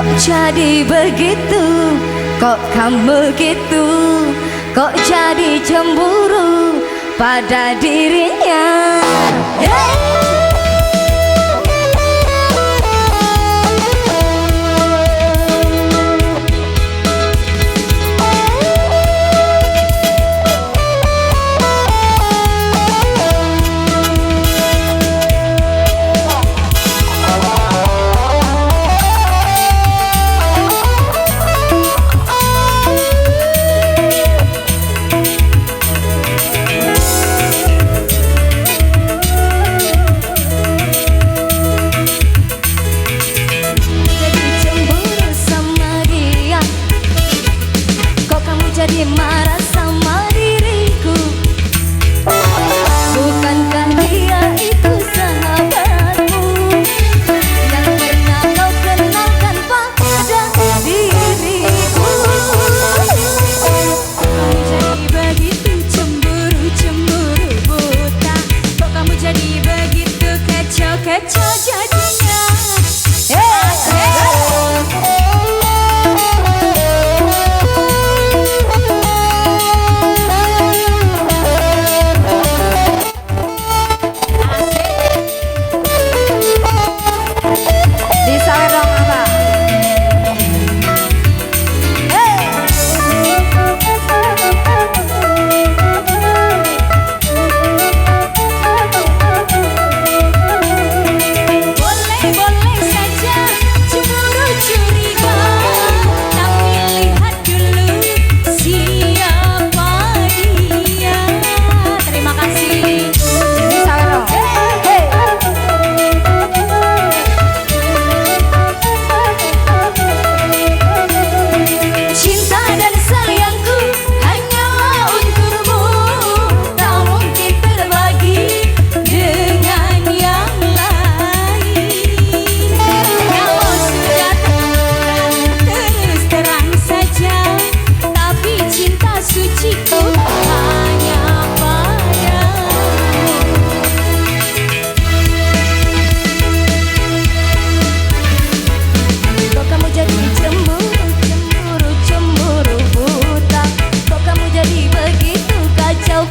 Kok jadi begitu, kok kamu gitu, kok jadi cemburu pada dirinya. Jadi marah sama diriku. Bukankah dia itu sahabatmu yang pernah kau kenalkan pada diriku? Kamu jadi begitu cemburu buta. Kok kamu jadi begitu kacau jadinya?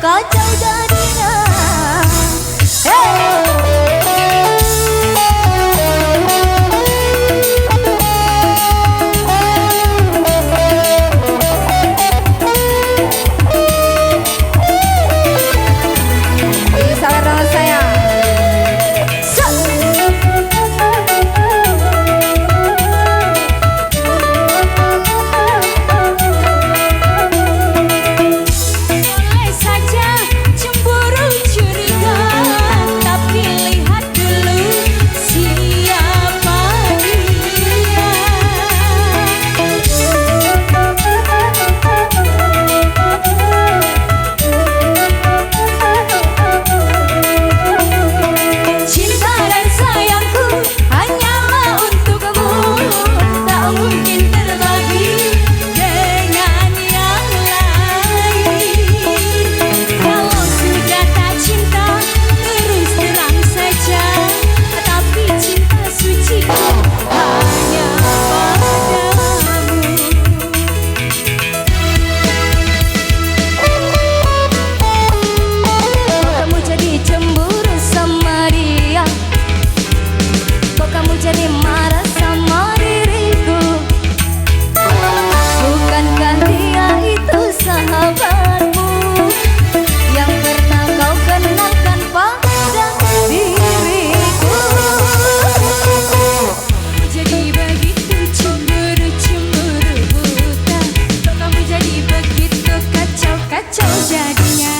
Kacau jadinya. Sabar dengan saya. Jadi marah sama diriku. Bukankah dia itu sahabatmu yang pernah kau kenalkan pada diriku? Jadi begitu cemburu buta. Kok kamu jadi begitu kacau jadinya?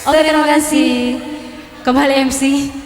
Oke, terima kasih. Kembali MC.